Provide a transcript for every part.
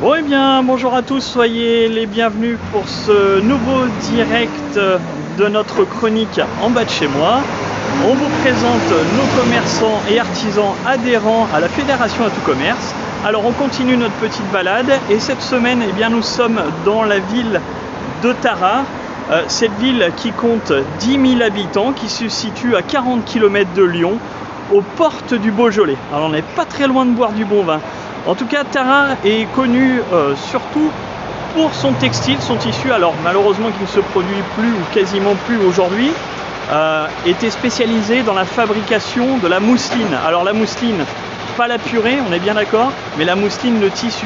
Bon et bien bonjour à tous, soyez les bienvenus pour ce nouveau direct de notre chronique en bas de chez moi. On vous présente nos commerçants et artisans adhérents à la Fédération à tout commerce. Alors on continue notre petite balade et cette semaine eh bien, nous sommes dans la ville de Tarare. Cette ville qui compte 10 000 habitants, qui se situe à 40 km de Lyon, aux portes du Beaujolais. Alors on n'est pas très loin de boire du bon vin. En tout cas, Tarare est connu surtout pour son textile, son tissu, alors malheureusement qui ne se produit plus ou quasiment plus aujourd'hui, était spécialisé dans la fabrication de la mousseline. Alors la mousseline, pas la purée, on est bien d'accord, mais la mousseline, le tissu.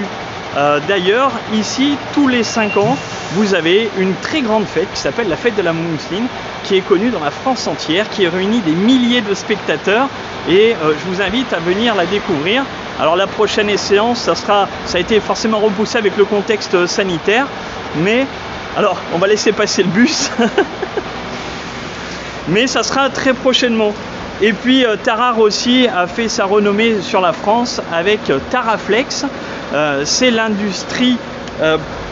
D'ailleurs, ici, tous les 5 ans, vous avez une très grande fête qui s'appelle la fête de la mousseline, qui est connue dans la France entière, qui réunit des milliers de spectateurs et je vous invite à venir la découvrir. Alors la prochaine séance, ça a été forcément repoussé avec le contexte sanitaire, mais alors on va laisser passer le bus, mais ça sera très prochainement. Et puis Tarare aussi a fait sa renommée sur la France avec Taraflex, c'est l'industrie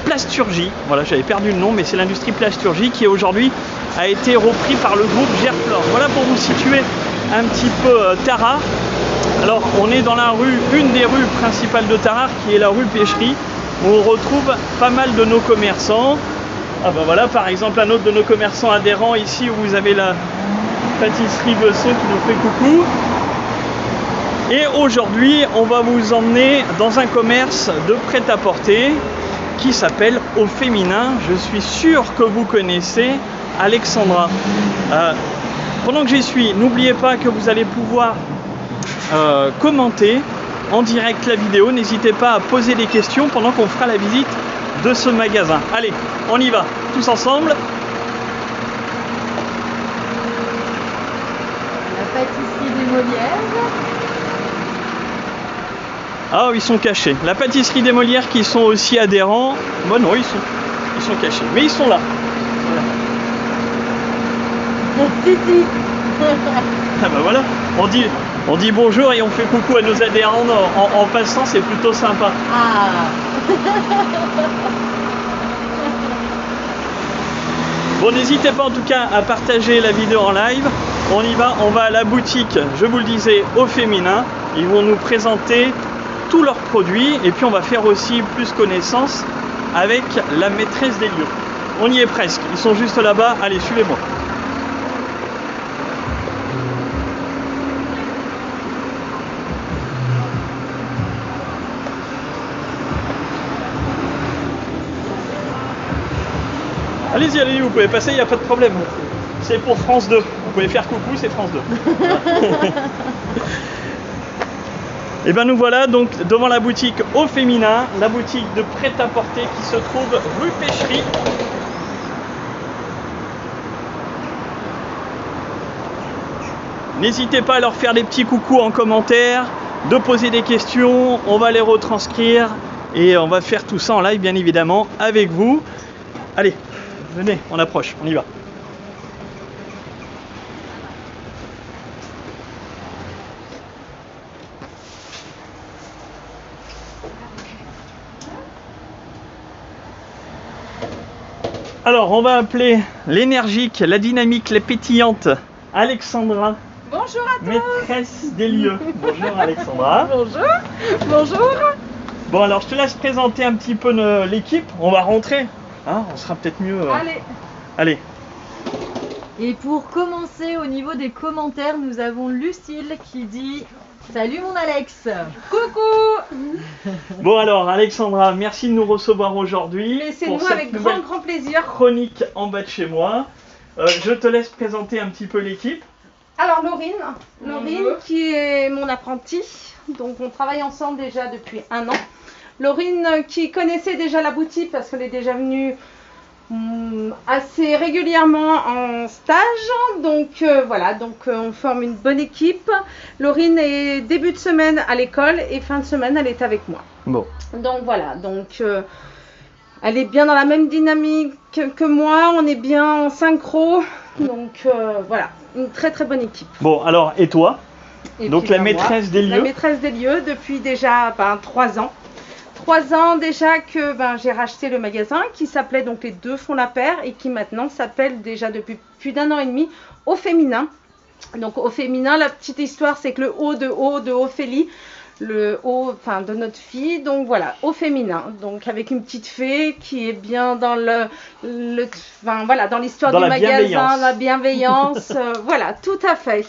plasturgie, voilà j'avais perdu le nom, mais c'est l'industrie plasturgie qui aujourd'hui a été repris par le groupe Gerflor. Voilà pour vous situer un petit peu Tarare. Alors on est dans la rue, une des rues principales de Tarare qui est la rue Pêcherie, où on retrouve pas mal de nos commerçants. Ah ben voilà par exemple un autre de nos commerçants adhérents ici où vous avez la pâtisserie Besson qui nous fait coucou. Et aujourd'hui on va vous emmener dans un commerce de prêt-à-porter qui s'appelle Au Féminin. Je suis sûr que vous connaissez Alexandra. Pendant que j'y suis, n'oubliez pas que vous allez pouvoir commenter en direct la vidéo. N'hésitez pas à poser des questions pendant qu'on fera la visite de ce magasin. Allez, on y va, tous ensemble. La pâtisserie des Molières. Ah, ils sont cachés. La pâtisserie des Molières qui sont aussi adhérents. Bon non, ils sont cachés, mais ils sont là. Titi. Ah bah voilà, on dit bonjour et on fait coucou à nos adhérents en passant, c'est plutôt sympa. Ah. Bon, n'hésitez pas en tout cas à partager la vidéo en live. On y va, on va à la boutique, je vous le disais, Au Féminin. Ils vont nous présenter tous leurs produits et puis on va faire aussi plus connaissance avec la maîtresse des lieux. On y est presque, ils sont juste là-bas, allez suivez-moi. Allez-y, allez-y, vous pouvez passer, il n'y a pas de problème. C'est pour France 2. Vous pouvez faire coucou, c'est France 2. Et bien nous voilà donc devant la boutique Au Féminin, la boutique de prêt-à-porter qui se trouve rue Pêcherie. N'hésitez pas à leur faire des petits coucous en commentaire, de poser des questions, on va les retranscrire et on va faire tout ça en live bien évidemment avec vous. Allez, venez, on approche, on y va. Alors, on va appeler l'énergique, la dynamique, la pétillante Alexandra. Bonjour à tous. Maîtresse des lieux. Bonjour Alexandra. Bonjour. Bonjour. Bon, alors je te laisse présenter un petit peu l'équipe. On va rentrer. Hein, on sera peut-être mieux. Allez. Allez. Et pour commencer, au niveau des commentaires, nous avons Lucille qui dit « Salut mon Alex !» Coucou. Bon alors Alexandra, merci de nous recevoir aujourd'hui. Mais c'est nous avec grand plaisir. Chronique en bas de chez moi. Je te laisse présenter un petit peu l'équipe. Alors Laurine qui est mon apprentie, donc on travaille ensemble déjà depuis 1 an. Laurine qui connaissait déjà la boutique parce qu'elle est déjà venue assez régulièrement en stage, donc voilà, donc on forme une bonne équipe. Laurine est début de semaine à l'école et fin de semaine elle est avec moi. Bon. Donc voilà, donc elle est bien dans la même dynamique que moi, on est bien en synchro, donc voilà, une très bonne équipe. Bon alors et toi? Et donc puis, la maîtresse des lieux. La maîtresse des lieux depuis déjà 3 ans. 3 ans déjà que j'ai racheté le magasin qui s'appelait donc Les Deux font la paire et qui maintenant s'appelle déjà depuis plus d'1 an et demi Au Féminin. Donc Au Féminin, la petite histoire, c'est que le O de Ophélie, le O de notre fille, donc voilà, Au Féminin, donc avec une petite fée qui est bien dans dans l'histoire du magasin, la bienveillance, voilà, tout à fait,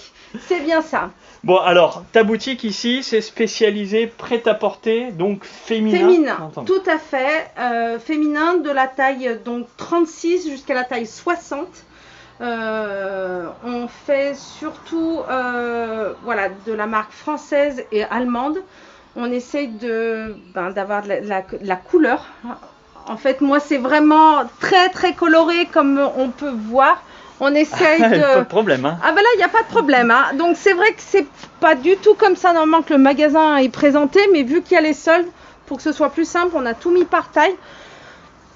c'est bien ça. Bon, alors, ta boutique ici, c'est spécialisé prêt-à-porter, donc féminin. Féminin, tout à fait, féminin de la taille donc 36 jusqu'à la taille 60. On fait surtout de la marque française et allemande. On essaye d'avoir de la couleur. En fait, moi, c'est vraiment très très coloré comme on peut voir. On essaye de... Pas de problème. Hein. Ah ben là, il n'y a pas de problème. Hein. Donc c'est vrai que c'est pas du tout comme ça normalement que le magasin est présenté, mais vu qu'il y a les soldes, pour que ce soit plus simple, on a tout mis par taille.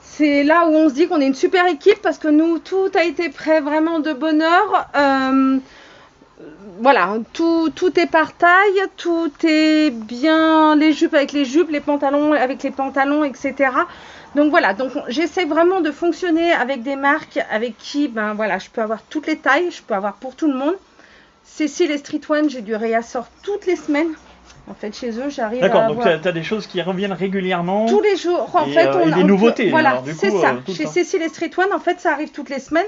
C'est là où on se dit qu'on est une super équipe parce que nous, tout a été prêt vraiment de bonne heure. Voilà, tout est par taille, tout est bien, les jupes avec les jupes, les pantalons avec les pantalons, etc. Donc voilà, donc j'essaie vraiment de fonctionner avec des marques avec qui, je peux avoir toutes les tailles, je peux avoir pour tout le monde. Cécile et Street One, j'ai du réassort toutes les semaines. En fait, chez eux, j'arrive à avoir... D'accord, donc tu as des choses qui reviennent régulièrement. Tous les jours. En fait, et des nouveautés. Voilà, c'est ça. Chez Cécile et Street One, en fait, ça arrive toutes les semaines.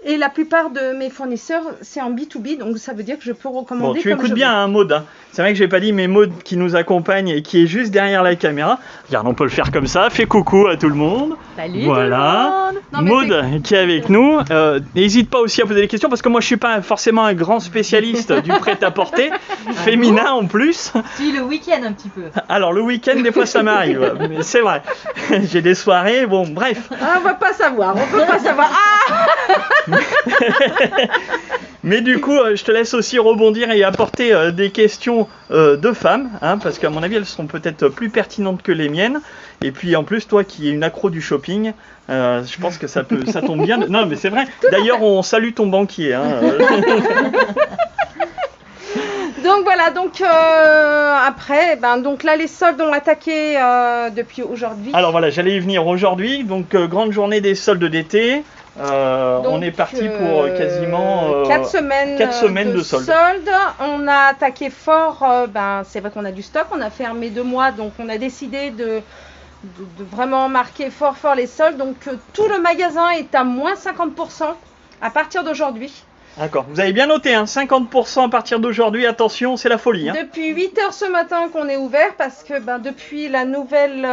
Et la plupart de mes fournisseurs, c'est en B2B, donc ça veut dire que je peux recommander. Bon, tu écoutes bien, hein, Maud. Hein. C'est vrai que j'ai pas dit, mais Maud qui nous accompagne et qui est juste derrière la caméra. Regarde, on peut le faire comme ça. Fais coucou à tout le monde. Salut voilà. tout le monde. Maud qui est avec nous. N'hésite pas aussi à poser des questions parce que moi je suis pas forcément un grand spécialiste du prêt-à-porter féminin en plus. Si, le week-end un petit peu. Alors le week-end des fois ça m'arrive, mais c'est vrai. J'ai des soirées, bon bref. Ah, on va pas savoir, on peut pas savoir. Ah Mais du coup, je te laisse aussi rebondir et apporter des questions de femmes, hein, parce qu'à mon avis, elles seront peut-être plus pertinentes que les miennes. Et puis en plus, toi qui es une accro du shopping, je pense que ça tombe bien. Non, mais c'est vrai. D'ailleurs, on salue ton banquier. Hein. Donc voilà, après, donc là les soldes ont attaqué depuis aujourd'hui. Alors voilà, j'allais y venir aujourd'hui. Donc grande journée des soldes d'été. On est parti pour quasiment 4 semaines de soldes. On a attaqué fort, c'est vrai qu'on a du stock, on a fermé 2 mois, donc on a décidé de vraiment marquer fort les soldes. Donc tout le magasin est à moins 50% à partir d'aujourd'hui. D'accord, vous avez bien noté, hein, 50% à partir d'aujourd'hui, attention, c'est la folie. Hein. Depuis 8h ce matin qu'on est ouvert, parce que depuis la nouvelle,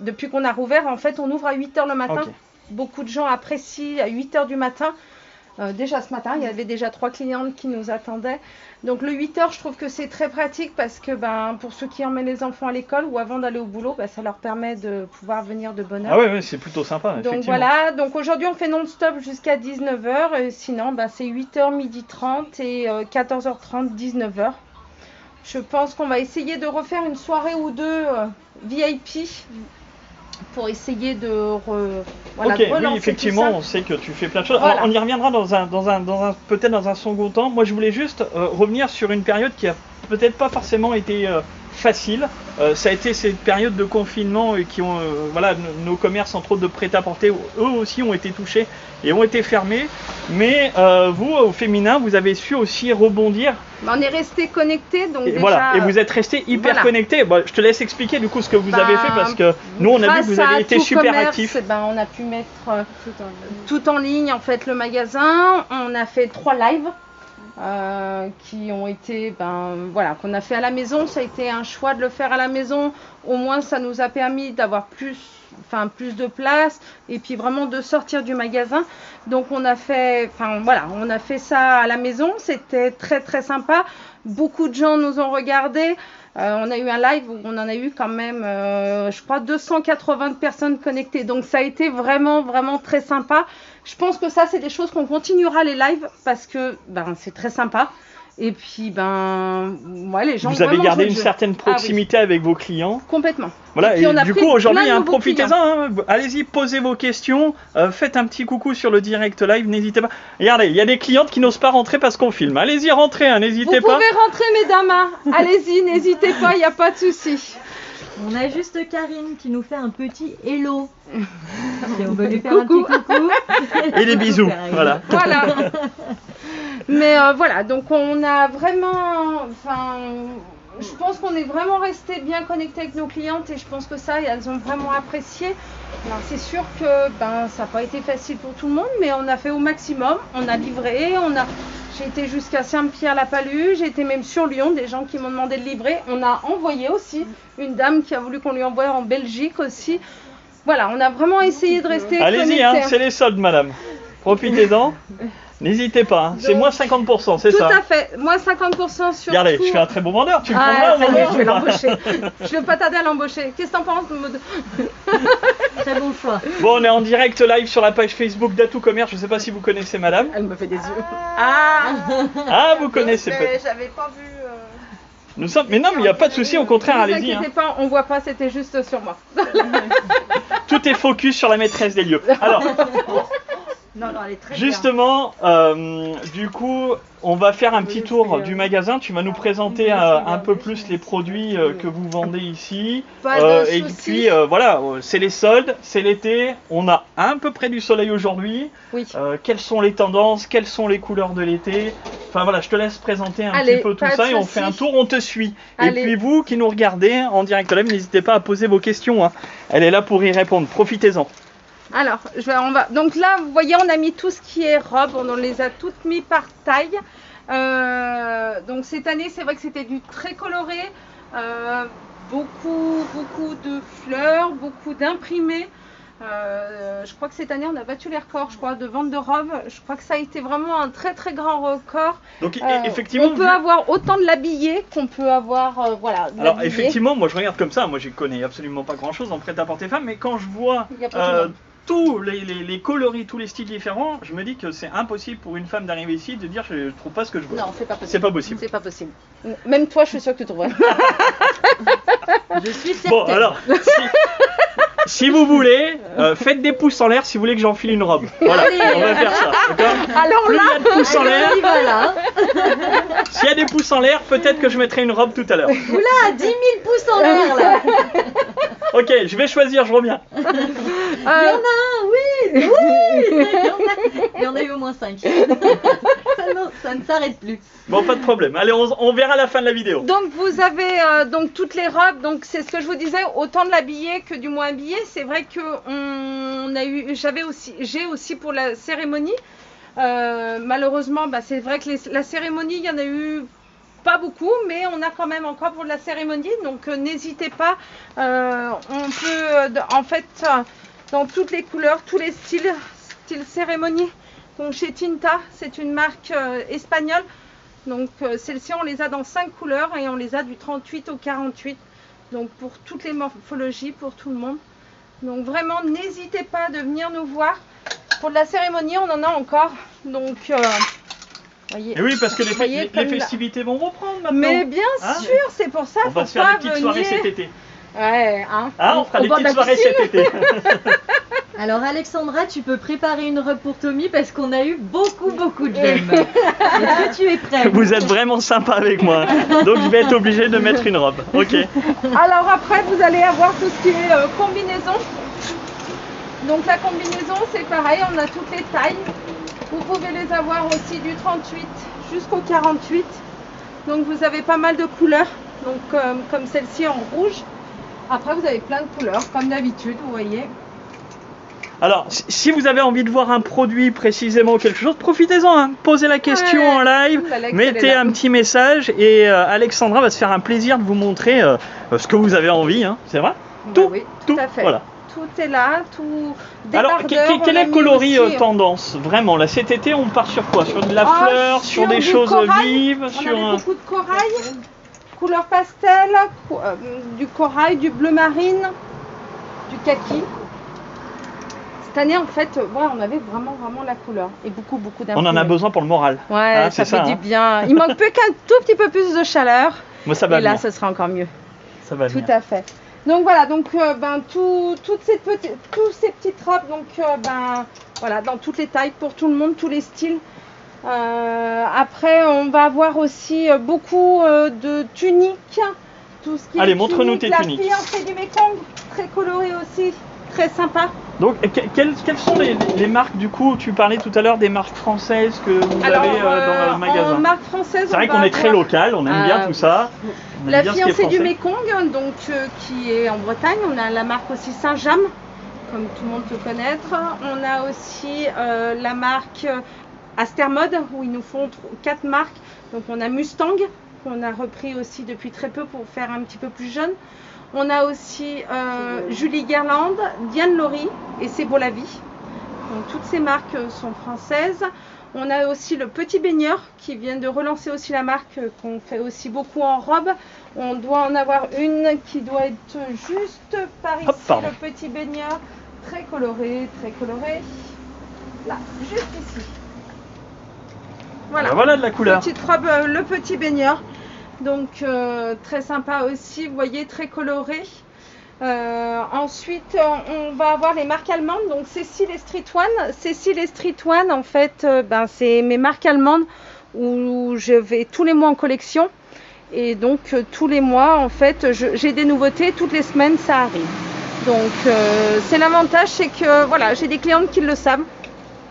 depuis qu'on a rouvert, en fait on ouvre à 8h le matin. Okay. Beaucoup de gens apprécient à 8h du matin. Déjà ce matin, il y avait déjà 3 clientes qui nous attendaient. Donc le 8h, je trouve que c'est très pratique parce que pour ceux qui emmènent les enfants à l'école ou avant d'aller au boulot, ça leur permet de pouvoir venir de bonne heure. Ah oui, c'est plutôt sympa. Donc voilà, donc aujourd'hui on fait non-stop jusqu'à 19h. Et sinon, c'est 8h, 12h30 et 14h30, 19h. Je pense qu'on va essayer de refaire une soirée ou deux VIP. Pour essayer de relancer oui, effectivement, on sait que tu fais plein de choses. Voilà. Alors, on y reviendra peut-être dans un second temps. Moi, je voulais juste revenir sur une période qui a peut-être pas forcément été facile. Ça a été cette période de confinement qui ont, nos commerces, entre autres de prêt-à-porter, eux aussi ont été touchés et ont été fermés. Mais vous, au féminin, vous avez su aussi rebondir. On est resté connectés, donc et déjà. Et vous êtes resté hyper connectés. Bon, je te laisse expliquer du coup ce que vous avez fait parce que nous, on a vu que vous avez été super actifs. On a pu mettre tout en ligne en fait le magasin. On a fait 3 lives. Qui ont été qu'on a fait à la maison. Ça a été un choix de le faire à la maison, au moins ça nous a permis d'avoir plus de place et puis vraiment de sortir du magasin. Donc on a fait ça à la maison, c'était très très sympa. Beaucoup de gens nous ont regardés. On a eu un live où on en a eu quand même, je crois, 280 personnes connectées. Donc ça a été vraiment, vraiment très sympa. Je pense que ça, c'est des choses qu'on continuera les lives parce que c'est très sympa. Et puis, les gens... Vous avez gardé une certaine proximité avec vos clients. Complètement. Voilà, et du coup, aujourd'hui, profitez-en. Hein. Allez-y, posez vos questions. Faites un petit coucou sur le direct live, n'hésitez pas. Regardez, il y a des clientes qui n'osent pas rentrer parce qu'on filme. Allez-y, rentrez, hein, n'hésitez pas. Vous pouvez rentrer, mesdames. Hein. Allez-y, n'hésitez pas, il n'y a pas de souci. On a juste Karine qui nous fait un petit hello. Et on veut lui faire un petit coucou. Et les bisous, Karine. voilà. Voilà. Mais voilà, donc on a vraiment, enfin, je pense qu'on est vraiment resté bien connecté avec nos clientes et je pense que ça, elles ont vraiment apprécié. Alors c'est sûr que ça n'a pas été facile pour tout le monde, mais on a fait au maximum. On a livré, j'ai été jusqu'à Saint-Pierre-la-Palue, j'ai été même sur Lyon, des gens qui m'ont demandé de livrer. On a envoyé aussi une dame qui a voulu qu'on lui envoie en Belgique aussi. Voilà, on a vraiment essayé de rester Allez-y, connectés. c'est les soldes, madame. Profitez-en. N'hésitez pas, hein. C'est Donc, moins 50%, c'est Tout ça. à fait, moins 50% sur Regardez, tout. je fais un très bon vendeur, tu le prends Ah, là, ça y est, non, je vais l'embaucher. Je vais pas tarder à l'embaucher. Qu'est-ce que t'en penses, Maud? Très bon choix. Bon, on est en direct live sur la page Facebook d'Atout Commerce, je ne sais pas si vous connaissez madame. Elle me fait des yeux. Ah, Ah, vous connaissez mais peut-être. j'avais pas vu. Nous sommes... Mais non, mais il n'y a pas de souci, au contraire, Ne vous allez-y. inquiétez Hein. pas, on voit pas, c'était juste sur moi. Tout est focus sur la maîtresse des lieux. Alors, Non, elle est très justement, du coup, on va faire un petit tour du magasin. Tu vas nous présenter un peu plus les produits que vous vendez ici. Pas de Et soucis. puis voilà, c'est les soldes, c'est l'été. On a à peu près du soleil aujourd'hui. Oui. Quelles sont les tendances? Quelles sont les couleurs de l'été? Enfin voilà, je te laisse présenter un Allez, petit peu tout pas de ça et on soucis. fait un tour, on te suit. Allez. Et puis vous qui nous regardez en direct live, n'hésitez pas à poser vos questions. Hein. Elle est là pour y répondre. Profitez-on. Alors, donc là, vous voyez, on a mis tout ce qui est robe, on les a toutes mis par taille. Donc cette année, c'est vrai que c'était du très coloré, beaucoup de fleurs, beaucoup d'imprimés. Je crois que cette année, on a battu les records, je crois, de vente de robes. Je crois que ça a été vraiment un très très grand record. Donc effectivement, on peut avoir autant de l'habillé qu'on peut avoir, voilà. de alors l'habillé. effectivement, moi je regarde comme ça, moi je connais absolument pas grand chose en prêt-à-porter femme, mais quand je vois Il y a pas tout le monde. tous les coloris, tous les styles différents, je me dis que c'est impossible pour une femme d'arriver ici de dire je trouve pas ce que je veux. Non, c'est pas possible. C'est pas possible. C'est pas possible. Même toi, je suis sûre que tu trouverais. Je suis certaine. Bon alors, si vous voulez, faites des pouces en l'air si vous voulez que j'enfile une robe. Voilà, Allez. on va faire ça. D'accord Alors Plus il y là, a de pouces en Allez, l'air, on y va là. s'il y a des pouces en l'air, peut-être que je mettrai une robe tout à l'heure. Oula, 10 000 pouces en l'air là. Ok, je vais choisir, je reviens. Il y en a un, oui, il y en a eu au moins 5. Ça ne s'arrête plus. Bon, pas de problème. Allez, on verra à la fin de la vidéo. donc vous avez donc toutes les robes. Donc c'est ce que je vous disais, autant de l'habillé que du moins habillé. C'est vrai que j'ai aussi pour la cérémonie. Malheureusement, c'est vrai que la cérémonie, il y en a eu pas beaucoup, mais on a quand même encore pour la cérémonie. Donc n'hésitez pas. On peut en fait dans toutes les couleurs, tous les styles cérémonie. Donc chez Tinta, c'est une marque espagnole. Donc celles-ci, on les a dans 5 couleurs et on les a du 38 au 48. Donc pour toutes les morphologies, pour tout le monde. Donc vraiment, n'hésitez pas de venir nous voir. Pour la cérémonie, on en a encore. Donc, voyez. Et oui, parce que les Voyez comme festivités vont reprendre maintenant. Mais bien Hein sûr, c'est pour ça. On va faut se faire pas des petites soirées venir. cet été. Ouais, hein. Ah, on fera Au des bord de petites la soirées piscine. cet été. Alors Alexandra, tu peux préparer une robe pour Tommy parce qu'on a eu beaucoup de j'aime. Est-ce que tu es prête? Vous êtes vraiment sympa avec moi. Donc je vais être obligé de mettre une robe. Ok. Alors après, vous allez avoir tout ce qui est combinaison. Donc la combinaison, c'est pareil, on a toutes les tailles. Vous pouvez les avoir aussi du 38 jusqu'au 48. Donc vous avez pas mal de couleurs, donc comme celle-ci en rouge. Après, vous avez plein de couleurs, comme d'habitude, vous voyez. Alors, si vous avez envie de voir un produit précisément ou quelque chose, profitez-en. Hein. Posez la question Ouais, en live, Alex, elle mettez est là. un petit message et Alexandra va se faire un plaisir de vous montrer ce que vous avez envie. Hein. C'est vrai? Bah oui, tout à fait. Voilà. Tout est là, tout. Alors, Débardeur, quel on a est le mis coloris aussi, tendance? Vraiment, là cet été, on part sur quoi? Sur de la fleur, sur des du choses corail. vives, On sur avait beaucoup de corail, couleur pastel, du corail, du bleu marine, du kaki. Cette année, en fait, on avait vraiment la couleur et beaucoup On en a d'imprimés. besoin pour le moral. Ouais, Hein, ça c'est fait ça, du hein. bien. Il manque plus qu'un tout petit peu plus de chaleur. Moi, ça va Et là, venir. ce sera encore mieux. Ça va Tout venir. à fait. Donc voilà, donc toutes ces petites robes, donc voilà, dans toutes les tailles, pour tout le monde, tous les styles. Après, on va avoir aussi beaucoup de tuniques, tout ce qui Allez, est montre-nous tes la tuniques. fiancée du Mekong, très colorée aussi, très sympa. Donc, quelles sont les marques du coup? Tu parlais tout à l'heure des marques françaises que vous Alors, avez dans le magasin. en marque française, C'est vrai on qu'on va est très avoir local, on aime bien tout ça. On aime la bien ce qui est fiancée du français. Mekong, donc qui est en Bretagne. On a la marque aussi Saint-James, comme tout le monde peut connaître. On a aussi la marque Astermode, où ils nous font 4 marques. Donc on a Mustang, qu'on a repris aussi depuis très peu pour faire un petit peu plus jeune. On a aussi Julie Guerlain, Diane Laurie et C'est beau la vie. Donc toutes ces marques sont françaises. On a aussi le Petit Baigneur qui vient de relancer aussi la marque, qu'on fait aussi beaucoup en robe. On doit en avoir une qui doit être juste par ici, le Petit Baigneur, très coloré, très coloré. Là, juste ici. Voilà, Voilà de la couleur. Petite robe, le Petit Baigneur. Donc très sympa aussi, vous voyez, très coloré. Ensuite, on va avoir les marques allemandes, donc Cécile et Street One. Cécile et Street One, en fait, c'est mes marques allemandes où je vais tous les mois en collection. Et donc, tous les mois, en fait, j'ai des nouveautés. Toutes les semaines, ça arrive. Donc, c'est l'avantage, c'est que voilà, j'ai des clientes qui le savent.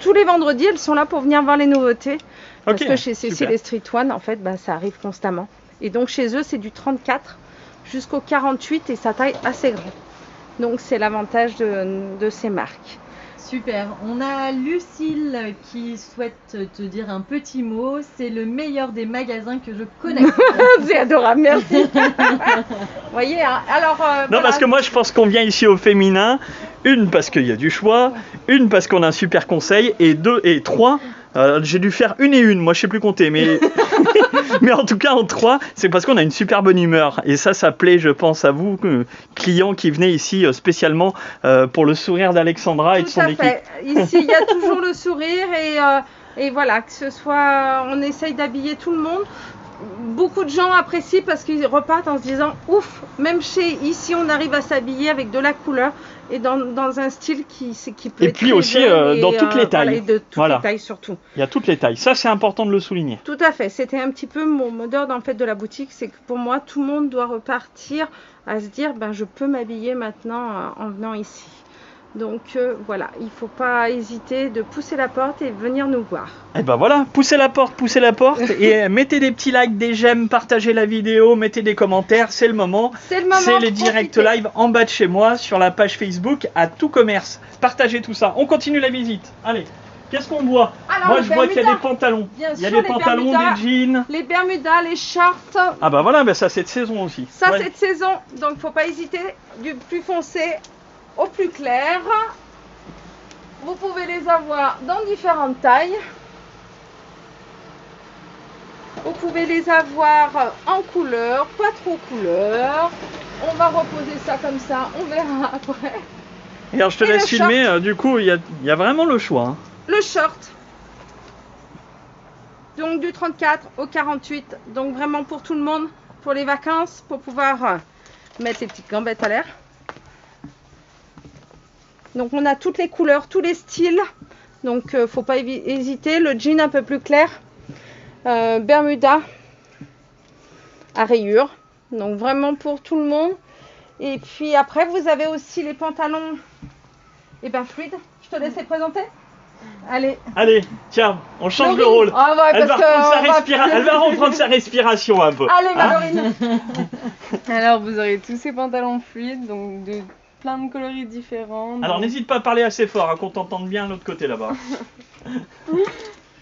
Tous les vendredis, elles sont là pour venir voir les nouveautés. Parce que chez Cécile et Street One, en fait, ça arrive constamment. Et donc, chez eux, c'est du 34 jusqu'au 48 et ça taille assez grand. Donc c'est l'avantage de ces marques. Super, on a Lucille qui souhaite te dire un petit mot. C'est le meilleur des magasins que je connais. C'est adorable, merci. Vous voyez, hein, alors... non, voilà. parce que moi je pense qu'on vient ici au féminin. Une, parce qu'il y a du choix. Une, parce qu'on a un super conseil. Et deux, et trois... j'ai dû faire une et une, moi je sais plus compter, mais, mais en tout cas en 3, c'est parce qu'on a une super bonne humeur. Et ça plaît, je pense, à vous, clients qui venaient ici spécialement pour le sourire d'Alexandra et de son équipe. Tout à fait. Ici, il y a toujours le sourire et voilà, que ce soit, on essaye d'habiller tout le monde. Beaucoup de gens apprécient parce qu'ils repartent en se disant ouf, même ici on arrive à s'habiller avec de la couleur et dans un style qui plaît. Et puis aussi dans toutes les tailles. Voilà, et de toutes les tailles surtout. Il y a toutes les tailles, ça c'est important de le souligner. Tout à fait, c'était un petit peu mon mot d'ordre en fait de la boutique, c'est que pour moi tout le monde doit repartir à se dire je peux m'habiller maintenant en venant ici. Donc voilà, il ne faut pas hésiter de pousser la porte et venir nous voir. Et ben voilà, poussez la porte et mettez des petits likes, des j'aime, partagez la vidéo, mettez des commentaires, c'est le moment. C'est le moment. C'est les directs live en bas de chez moi sur la page Facebook à tout commerce. Partagez tout ça. On continue la visite. Allez, qu'est-ce qu'on voit? Alors, moi je vois qu'il y a des pantalons. Il y a des pantalons, des jeans. Les bermudas, les shorts. Ah bah voilà, ça c'est de saison aussi. Ça c'est de saison, donc il ne faut pas hésiter, du plus foncé au plus clair. Vous pouvez les avoir dans différentes tailles. Vous pouvez les avoir en couleur, pas trop couleur. On va reposer ça comme ça, on verra après. Et alors je te laisse filmer, du coup il y a vraiment le choix. Hein. Le short. Donc du 34 au 48, donc vraiment pour tout le monde, pour les vacances, pour pouvoir mettre les petites gambettes à l'air. Donc on a toutes les couleurs, tous les styles, donc faut pas hésiter. Le jean un peu plus clair, Bermuda à rayures, donc vraiment pour tout le monde. Et puis après vous avez aussi les pantalons fluides. Je te laisse les présenter. Allez, tiens, on change Laurine. le rôle. Ah ouais, Elle va reprendre sa respiration un peu. Allez, Laurine. Alors vous aurez tous ces pantalons fluides, donc de plein de coloris différents. Alors n'hésite pas à parler assez fort, hein, qu'on t'entende bien de l'autre côté là-bas.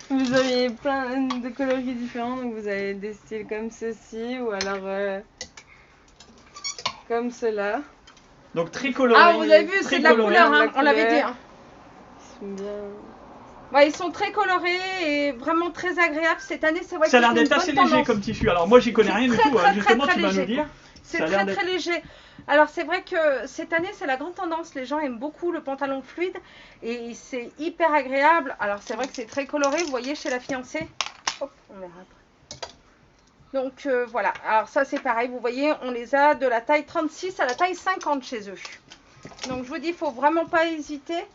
Vous avez plein de coloris différents, donc vous avez des styles comme ceci ou alors comme cela. Donc très coloré. Ah, vous avez vu, c'est de la couleur, hein, on l'avait dit. Hein. Ils sont bien... Ouais, ils sont très colorés et vraiment très agréables. Cette année, c'est vrai que ça a l'air d'être assez léger comme tissu. Alors moi, j'y connais rien du tout. Justement, tu vas nous dire. C'est très léger. Alors c'est vrai que cette année, c'est la grande tendance. Les gens aiment beaucoup le pantalon fluide et c'est hyper agréable. Alors c'est vrai que c'est très coloré. Vous voyez chez la fiancée. Hop, on verra après. Donc voilà. Alors ça, c'est pareil. Vous voyez, on les a de la taille 36 à la taille 50 chez eux. Donc je vous dis, il ne faut vraiment pas hésiter.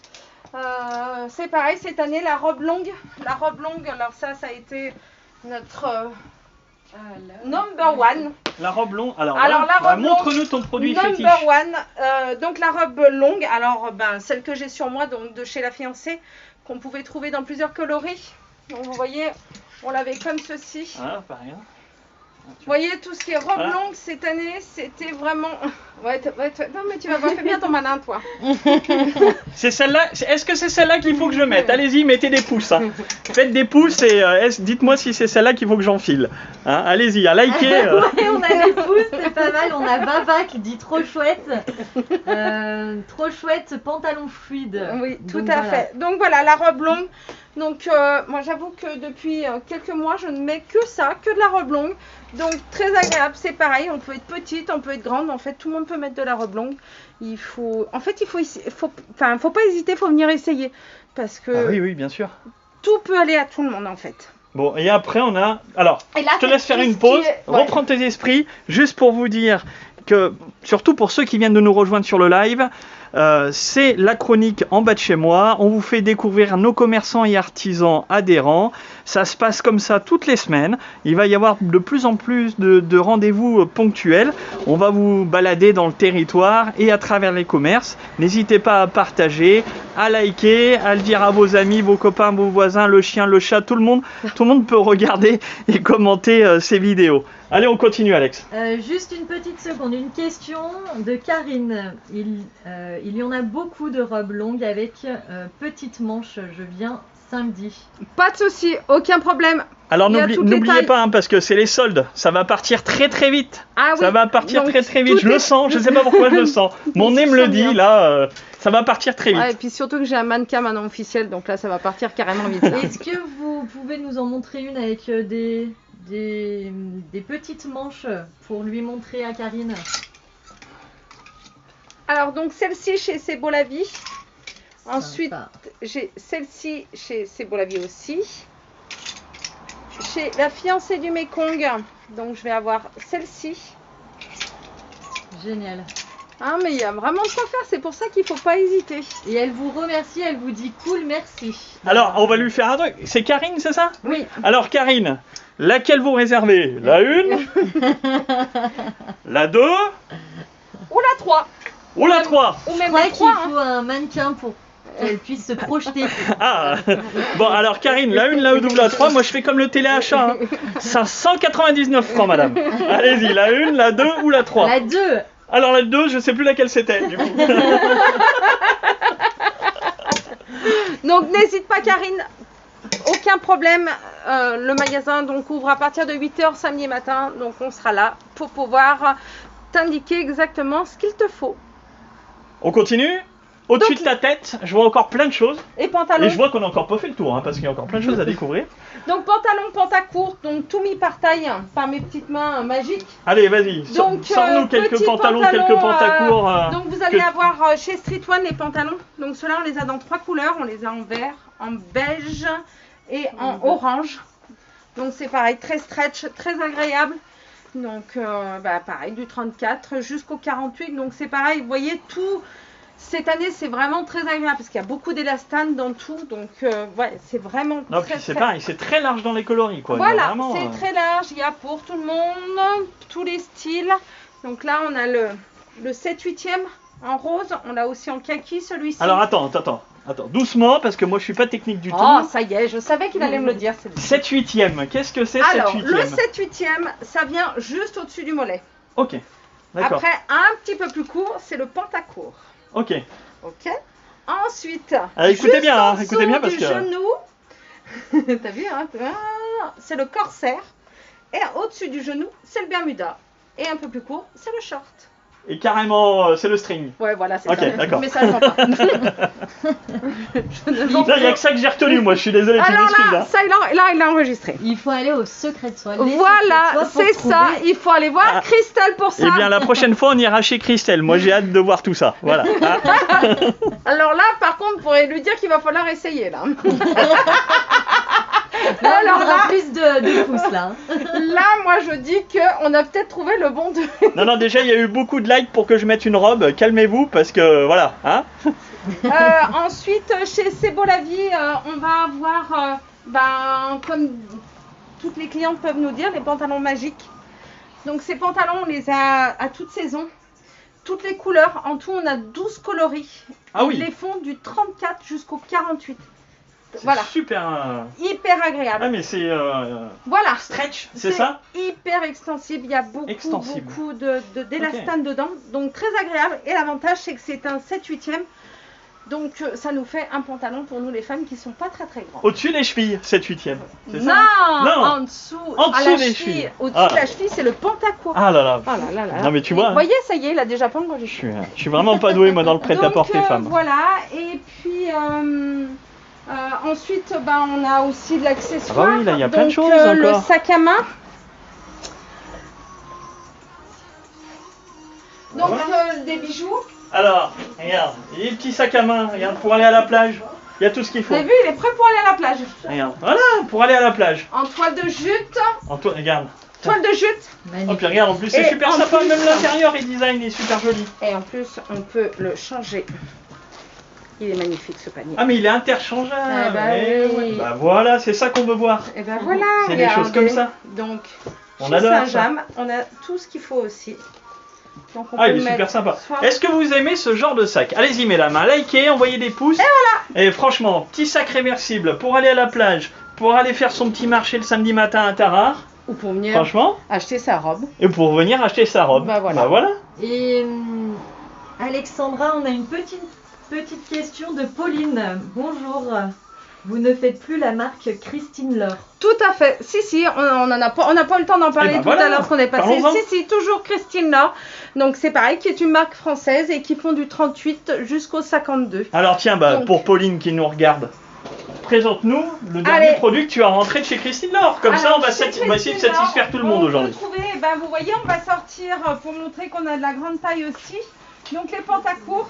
C'est pareil cette année, la robe longue, alors ça a été notre Number one. La robe longue. Alors, Alors, voilà, la robe montre-nous ton produit fétiche. Number one. Donc la robe longue. Alors celle que j'ai sur moi, donc de chez la fiancée, qu'on pouvait trouver dans plusieurs coloris. Donc vous voyez, on l'avait comme ceci. Ah, pas rien. Vous voyez, tout ce qui est robe longue cette année, c'était vraiment... non mais tu vas voir, fais bien ton malin toi. C'est celle-là. Est-ce que c'est celle-là qu'il faut que je mette? Allez-y, mettez des pouces. Hein. Faites des pouces et dites-moi si c'est celle-là qu'il faut que j'enfile. Hein, allez-y, à liker. Ouais, on a des pouces, c'est pas mal. On a Baba qui dit trop chouette. Trop chouette, pantalon fluide. Oui, tout Donc, à voilà. fait. Donc voilà, la robe longue. Donc moi j'avoue que depuis quelques mois, je ne mets que ça, que de la robe longue. Donc très agréable, c'est pareil, on peut être petite, on peut être grande, en fait tout le monde peut mettre de la robe longue. Il faut pas hésiter, il faut venir essayer. Parce que Ah oui, oui, bien sûr. tout peut aller à tout le monde en fait. Bon, et après on a... Alors, Et là, je te laisse faire une pause, reprends tes esprits, juste pour vous dire que, surtout pour ceux qui viennent de nous rejoindre sur le live, c'est la chronique en bas de chez moi. On vous fait découvrir nos commerçants et artisans adhérents. Ça se passe comme ça toutes les semaines. Il va y avoir de plus en plus de rendez-vous ponctuels. On va vous balader dans le territoire et à travers les commerces. N'hésitez pas à partager, à liker, à le dire à vos amis, vos copains, vos voisins, le chien, le chat, tout le monde peut regarder et commenter ces vidéos. Allez, on continue, Alex. Juste une petite seconde, une question de Karine. Il y en a beaucoup de robes longues avec petites manches. Je viens samedi. Pas de souci, aucun problème. Alors Il y a toutes les n'oubliez tailles. pas, hein, parce que c'est les soldes. Ça va partir très très vite. Ah oui. Ça va partir Donc, très très vite. tout Je le est- sens, je sais pas pourquoi je le sens. Mon nez me le dit, bien. là, ça va partir très vite. Ouais, et puis surtout que j'ai un mannequin maintenant officiel, donc là ça va partir carrément vite. Est-ce que vous pouvez nous en montrer une avec des petites manches pour lui montrer à Karine? Alors donc celle-ci chez C'est Beau la Vie. Ensuite Sympa. j'ai celle-ci chez C'est Beau la Vie aussi. Chez la fiancée du Mekong, donc je vais avoir celle-ci. Génial. Ah mais il y a vraiment de quoi faire, c'est pour ça qu'il faut pas hésiter. Et elle vous remercie, elle vous dit cool, merci. Alors, on va lui faire un truc. C'est Karine, c'est ça? Oui. Alors, Karine, laquelle vous réservez? La 1, la 2 Ou la 3. ou la 3? Ou Je même crois la qu'il 3. faut un mannequin pour qu'elle puisse se projeter. Ah. Bon, alors Karine, la 1, la 2 ou la 3, moi je fais comme le téléachat. Hein. 599 francs, madame. Allez-y, la 1, la 2 ou la 3? La 2. Alors la 2, je sais plus laquelle c'était, du coup. Donc n'hésite pas Karine, aucun problème. Le magasin donc ouvre à partir de 8h samedi matin, donc on sera là pour pouvoir t'indiquer exactement ce qu'il te faut. On continue? Au-dessus Donc- de ta tête, je vois encore plein de choses. Et pantalon. Et je vois qu'on n'a encore pas fait le tour, hein, parce qu'il y a encore plein de choses à découvrir. Donc pantalon pantacourt, donc tout mis par taille par mes petites mains magiques. Allez, vas-y, Donc sors-nous quelques petits pantalons, quelques pantacourts. donc vous allez avoir chez Street One les pantalons. Donc ceux-là on les a dans 3 couleurs, on les a en vert, en beige et en orange. Donc c'est pareil, très stretch, très agréable. Donc pareil, du 34 jusqu'au 48. Donc c'est pareil, vous voyez tout. Cette année c'est vraiment très agréable parce qu'il y a beaucoup d'élastane dans tout. Donc ouais, c'est vraiment Non, très puis c'est très pareil, c'est très large dans les coloris, quoi. Il y a Voilà, vraiment, c'est très large, il y a pour tout le monde, tous les styles. Donc là, on a le 7/8e en rose, on l'a aussi en kaki celui-ci. Alors attends, doucement, parce que moi je suis pas technique du Oh, tout. ça y est, je savais qu'il allait me le dire. celui-ci. 7/8e, qu'est-ce que c'est Alors, 7/8e? le 7/8e, ça vient juste au-dessus du mollet. Ok, d'accord. Après, un petit peu plus court, c'est le pantacourt. Ok. Ok. Ensuite, Écoutez juste bien, en hein, écoutez bien dessous parce du que- genou, t'as vu, hein, c'est le corsaire. Et au-dessus du genou, c'est le bermuda. Et un peu plus court, c'est le short. Et carrément, c'est le string. Ouais, voilà, c'est Ok, ça. d'accord. Mais ça, je vois pas. Je ne vends Là, il n'y a que ça que j'ai retenu, moi, je suis désolé, tu Alors m'excuses. là, Hein. ça, il l'a enregistré. Il faut aller au secret de soi. les secrets de Voilà, soi pour c'est ça. trouver- Il faut aller voir Ah. Christelle pour ça. Eh bien, la prochaine fois, on ira chez Christelle. Moi, j'ai hâte de voir tout ça. Voilà. Hein. Alors là, par contre, vous pourrez lui dire qu'il va falloir essayer là. Là, Alors on aura là- plus de pouces là. Là, moi, je dis qu'on a peut-être trouvé le bon de. Non, non, déjà, il y a eu beaucoup de likes pour que je mette une robe. Calmez-vous, parce que, voilà. Hein. Ensuite, chez C'est Beau la Vie, on va avoir comme toutes les clientes peuvent nous dire, les pantalons magiques. Donc ces pantalons, on les a à toute saison, toutes les couleurs. En tout, on a 12 coloris. Ah oui. Ils les font du 34 jusqu'au 48. C'est Voilà. super. Hyper agréable. Ah mais c'est Voilà. stretch, c'est ça? Hyper extensible. Il y a beaucoup d'élastane dedans. Donc très agréable. Et l'avantage, c'est que c'est un 7/8e. Donc ça nous fait un pantalon pour nous les femmes qui sont pas très très grandes. Au-dessus des chevilles, 7/8e. C'est Non, ça? Non, en dessous. en dessous à la des cheville. chevilles. Au-dessus de la cheville, c'est le pantacourt. Ah là là. Oh là là là. Non mais tu Et vois. vous voyez, ça y est, il a déjà pas engagé. Je suis vraiment pas doué moi dans le prêt-à-porter Donc, femme. Voilà, et puis ensuite bah, on a aussi de l'accessoire. Ah bah oui, là il y a plein de Donc, choses le encore. sac à main. Donc des bijoux. Alors, regarde, les petits sacs à main, regarde, pour aller à la plage, il y a tout ce qu'il Vous faut. avez vu, il est prêt pour aller à la plage. Regarde, voilà, pour aller à la plage. En toile de jute. Regarde. Toile de jute. Oh, puis regarde, en plus c'est Et super en sympa, plus- même l'intérieur et design est super joli. Et en plus, on peut le changer. Il est magnifique ce panier. Ah mais il est interchangeable. Ah bah Eh oui. ouais. Bah voilà, c'est ça qu'on veut voir. Et ben voilà. C'est des choses comme regardez. ça. Donc, On chez adore ça. Saint-James, on a tout ce qu'il faut aussi. Donc, on Ah, peut il le est super mettre sympa. soit- Est-ce que vous aimez ce genre de sac? Allez-y mesdames, likez, envoyez des pouces. Et voilà. Et franchement, petit sac réversible pour aller à la plage, pour aller faire son petit marché le samedi matin à Tarare. Ou pour venir Franchement. acheter sa robe. Et pour venir acheter sa robe. Bah voilà. Bah voilà. Et Alexandra, on a une petite question de Pauline. Bonjour. Vous ne faites plus la marque Christine Laure. Tout à fait. Si, on n'a pas eu le temps d'en parler Eh ben tout voilà. à l'heure qu'on est passé. Parlons-en. Si, toujours Christine Laure. Donc c'est pareil, qui est une marque française et qui font du 38 jusqu'au 52. Alors tiens, bah, Donc. pour Pauline qui nous regarde, présente-nous le dernier Allez. produit que tu as rentré de chez Christine Laure. Comme ça, Alors, on va, chez on va essayer de Christine Laure, satisfaire tout le monde aujourd'hui. On peut trouver, ben, vous voyez, on va sortir pour montrer qu'on a de la grande taille aussi. Donc les pantacourts.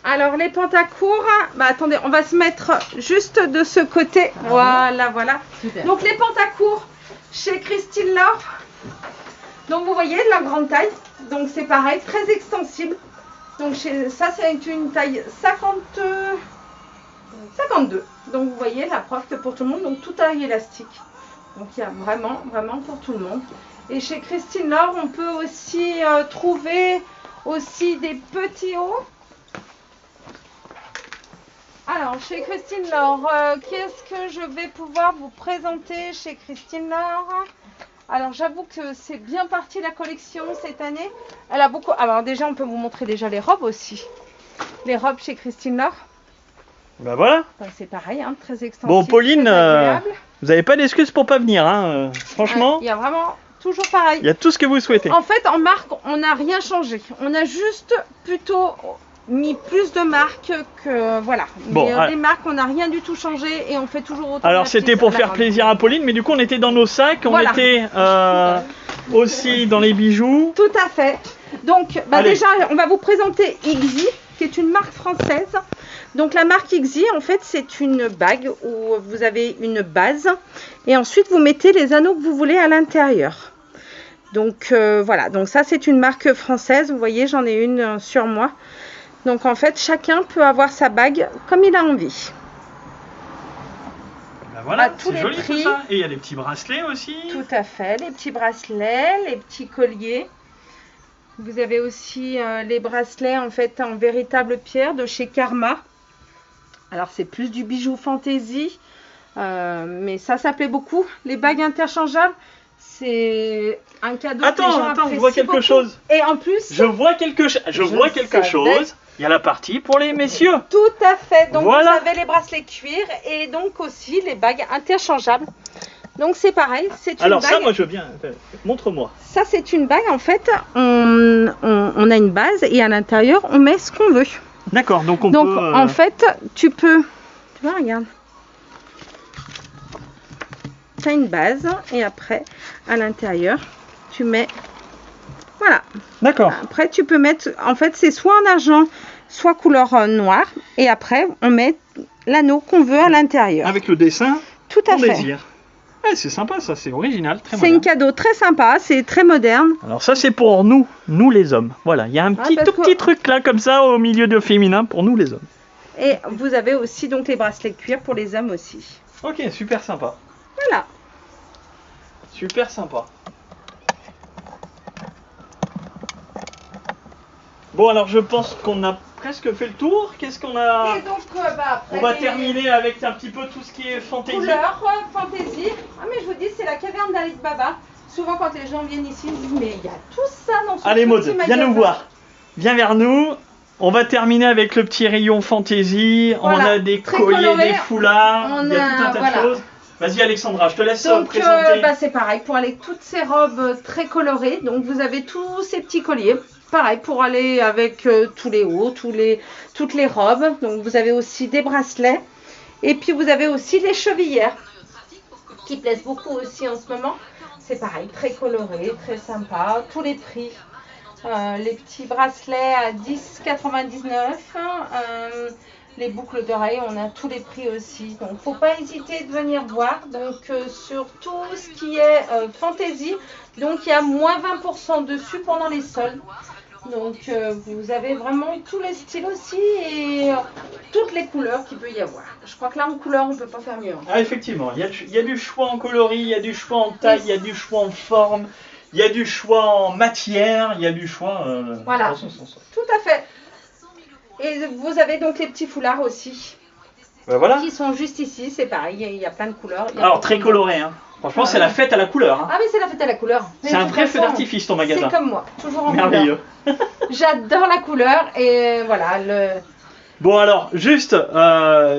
Alors les pantacourts, bah attendez, on va se mettre juste de ce côté. Voilà. Super. Donc les pantacourts chez Christine Laure. Donc vous voyez de la grande taille. Donc c'est pareil, très extensible. Donc ça c'est une taille 52. Donc vous voyez la preuve que pour tout le monde, donc tout taille élastique. Donc il y a vraiment pour tout le monde. Et chez Christine Laure, on peut aussi trouver aussi des petits hauts. Alors, chez Christine Laure, qu'est-ce que je vais pouvoir vous présenter chez Christine Laure? Alors, j'avoue que c'est bien parti la collection cette année. Elle a beaucoup... Alors déjà, on peut vous montrer déjà les robes aussi. Les robes chez Christine Laure. Bah voilà. Enfin, c'est pareil, hein, très extensif. Bon, Pauline, très agréable. vous n'avez pas d'excuses pour pas venir. Hein. Franchement, Il y a vraiment toujours pareil. il y a tout ce que vous souhaitez. En fait, en marque, on n'a rien changé. On a juste plutôt mis plus de marques que voilà. Bon, Mais allez. les marques, on n'a rien du tout changé et on fait toujours autant. Alors la c'était petite- pour la faire robe. plaisir à Pauline, mais du coup on était dans nos sacs, on Voilà. était aussi dans les bijoux. Tout à fait. Donc, bah Allez. déjà, on va vous présenter Ixi, qui est une marque française. Donc, la marque Ixi, en fait, c'est une bague où vous avez une base et ensuite vous mettez les anneaux que vous voulez à l'intérieur. Donc, voilà. Donc, ça, c'est une marque française. Vous voyez, j'en ai une sur moi. Donc, en fait, chacun peut avoir sa bague comme il a envie. Bah voilà, À tous c'est les joli tout prix. ça. Et il y a des petits bracelets aussi. Tout à fait, les petits bracelets, les petits colliers. Vous avez aussi les bracelets en fait en véritable pierre de chez Karma. Alors c'est plus du bijou fantaisie, mais ça plaît beaucoup. Les bagues interchangeables, c'est un cadeau que les gens Attends, je apprécient vois quelque beaucoup. chose. Et en plus, Je vois quelque savais. chose. Il y a la partie pour les messieurs. tout à fait. Donc Voilà. vous avez les bracelets cuir et donc aussi les bagues interchangeables. Donc c'est pareil, c'est une Alors bague. ça, moi je viens. Montre-moi. Ça, c'est une bague. En fait, on a une base et à l'intérieur, on met ce qu'on veut. D'accord, donc on Donc, peut. en fait, tu peux... Tu vois, regarde. Tu as une base et après, à l'intérieur, tu mets... Voilà. D'accord. Après, tu peux mettre... En fait, c'est soit en argent, soit couleur noire. Et après, on met l'anneau qu'on veut à l'intérieur. Avec le dessin Tout à qu'on fait. désire. Ouais, c'est sympa ça, c'est original, très C'est un moderne. cadeau très sympa, c'est très moderne. Alors ça c'est pour nous les hommes. Voilà, il y a un petit parce tout que- petit truc là comme ça au milieu de féminin pour nous les hommes. Et vous avez aussi donc les bracelets de cuir pour les hommes aussi. Ok, super sympa. Voilà. Super sympa. Bon, alors je pense qu'on a presque fait le tour. Qu'est-ce qu'on a? Et donc, après, On va les terminer avec un petit peu tout ce qui est fantaisie. couleurs, fantaisie. Ah, mais je vous dis, c'est la caverne d'Ali Baba. Souvent, quand les gens viennent ici, ils disent, mais il y a tout ça dans ce Allez petit Maud, magasin. viens nous voir. Viens vers nous. On va terminer avec le petit rayon fantaisie. Voilà, On a des très colliers, coloré. des foulards. On Il y a a- tout un tas voilà. de choses. Vas-y Alexandra, je te laisse Donc, présenter. c'est pareil, pour aller avec toutes ces robes très colorées. Donc, vous avez tous ces petits colliers. Pareil, pour aller avec tous les hauts, toutes les robes. Donc, vous avez aussi des bracelets. Et puis, vous avez aussi les chevillères qui plaisent beaucoup aussi en ce moment. C'est pareil, très coloré, très sympa. Tous les prix. Les petits bracelets à 10,99 €. Les boucles d'oreilles, on a tous les prix aussi. Donc, faut pas hésiter de venir voir. Donc, sur tout ce qui est fantaisie, donc il y a moins 20% dessus pendant les soldes. Donc, vous avez vraiment tous les styles aussi et toutes les couleurs qu'il peut y avoir. Je crois que là, en couleur, on peut pas faire mieux. Hein. Ah effectivement, il y a du choix en coloris, il y a du choix en taille, il y a du choix en forme, il y a du choix en matière, il y a du choix Voilà. dans son sens. Tout à fait. Et vous avez donc les petits foulards aussi, Ben voilà. qui sont juste ici. C'est pareil, il y a plein de couleurs. Il y a Alors beaucoup très de- coloré, hein. Franchement, c'est la fête à la couleur. Hein. Ah mais c'est la fête à la couleur. Mais C'est de un toute vrai feu façon, d'artifice ton magasin. C'est comme moi, toujours en Merveilleux. couleur. J'adore la couleur et voilà, Bon alors, juste,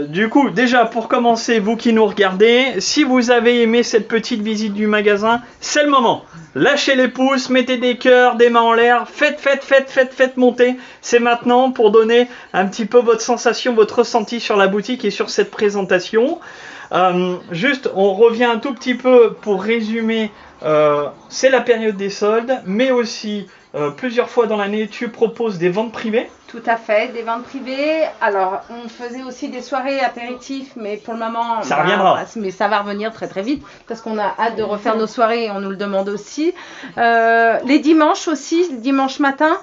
du coup, déjà pour commencer, vous qui nous regardez, si vous avez aimé cette petite visite du magasin, c'est le moment. Lâchez les pouces, mettez des cœurs, des mains en l'air, faites monter. C'est maintenant pour donner un petit peu votre sensation, votre ressenti sur la boutique et sur cette présentation. Juste, on revient un tout petit peu pour résumer. C'est la période des soldes, mais aussi plusieurs fois dans l'année, tu proposes des ventes privées. tout à fait, des ventes privées. Alors, on faisait aussi des soirées apéritifs, mais pour le moment, Ça reviendra. Mais ça va revenir très très vite parce qu'on a hâte de refaire nos soirées et on nous le demande aussi. Les dimanches aussi, le dimanche matin.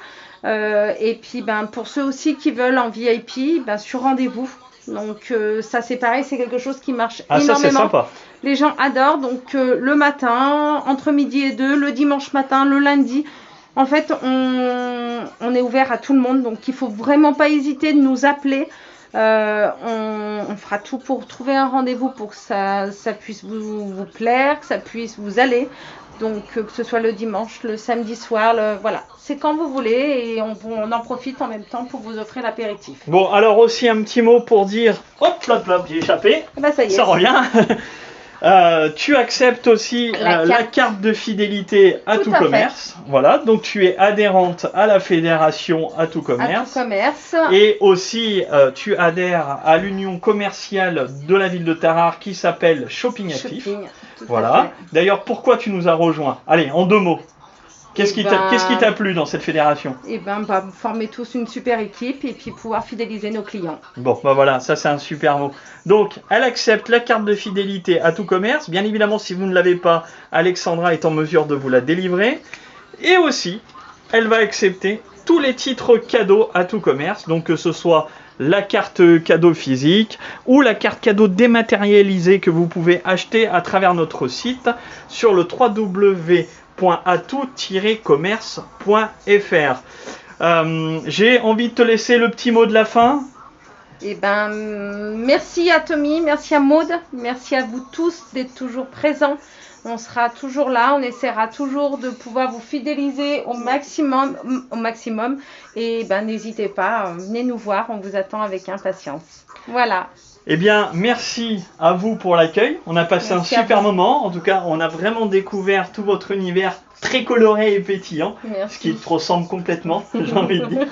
Et puis, pour ceux aussi qui veulent en VIP, sur rendez-vous. Donc ça c'est pareil, c'est quelque chose qui marche Ah ça c'est énormément. sympa. Les gens adorent, donc le matin, entre midi et 2, le dimanche matin, le lundi. En fait, on est ouvert à tout le monde, donc il faut vraiment pas hésiter de nous appeler. On fera tout pour trouver un rendez-vous pour que ça puisse vous plaire, que ça puisse vous aller. Donc que ce soit le dimanche, le samedi soir, voilà. C'est quand vous voulez et on en profite en même temps pour vous offrir l'apéritif. Bon alors aussi un petit mot pour dire, hop, j'ai échappé, Ça y est. ça revient. Tu acceptes aussi la carte de fidélité à tout à fait. commerce. Voilà, donc tu es adhérente à la fédération à tout À commerce. tout commerce. Et aussi, tu adhères à l'union commerciale de la ville de Tarare qui s'appelle Shopping Actif. Shopping, tout à Voilà. fait. D'ailleurs, pourquoi tu nous as rejoints? Allez, en 2 mots. Qu'est-ce qui t'a plu dans cette fédération? Et former tous une super équipe et puis pouvoir fidéliser nos clients. Bon, voilà, ça c'est un super mot. Donc, elle accepte la carte de fidélité à tout commerce. Bien évidemment, si vous ne l'avez pas, Alexandra est en mesure de vous la délivrer. Et aussi, elle va accepter tous les titres cadeaux à tout commerce. Donc, que ce soit la carte cadeau physique ou la carte cadeau dématérialisée que vous pouvez acheter à travers notre site sur le www.atout-commerce.fr. J'ai envie de te laisser le petit mot de la fin. Merci à Tommy, merci à Maud, merci à vous tous d'être toujours présents. On sera toujours là, on essaiera toujours de pouvoir vous fidéliser au maximum. Et n'hésitez pas, venez nous voir, on vous attend avec impatience. Voilà. Eh bien, merci à vous pour l'accueil. On a passé Merci un à super vous. moment. En tout cas, on a vraiment découvert tout votre univers très coloré et pétillant. Merci. Ce qui te ressemble complètement, j'ai envie de dire.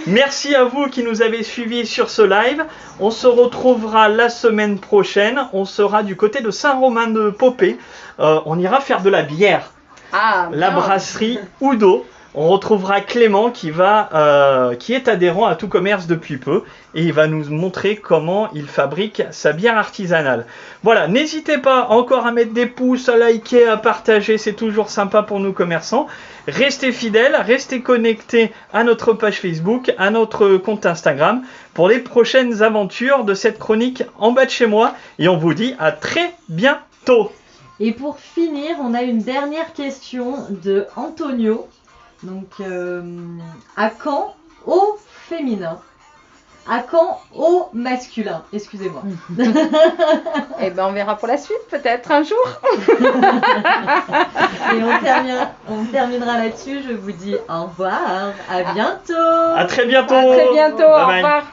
Merci à vous qui nous avez suivis sur ce live. On se retrouvera la semaine prochaine. On sera du côté de Saint-Romain-de-Popé. On ira faire de la bière. Ah, La bien. brasserie Udo. on retrouvera Clément qui est adhérent à Tout Commerce depuis peu et il va nous montrer comment il fabrique sa bière artisanale. Voilà, n'hésitez pas encore à mettre des pouces, à liker, à partager, c'est toujours sympa pour nous commerçants. Restez fidèles, restez connectés à notre page Facebook, à notre compte Instagram pour les prochaines aventures de cette chronique en bas de chez moi et on vous dit à très bientôt. Et pour finir, on a une dernière question de Antonio. Donc, à quand au féminin? À quand au masculin? Excusez-moi. Eh ben, on verra pour la suite, peut-être un jour. Et on terminera là-dessus. Je vous dis au revoir. À bientôt. À très bientôt. À très bientôt. Bye Au bye. revoir.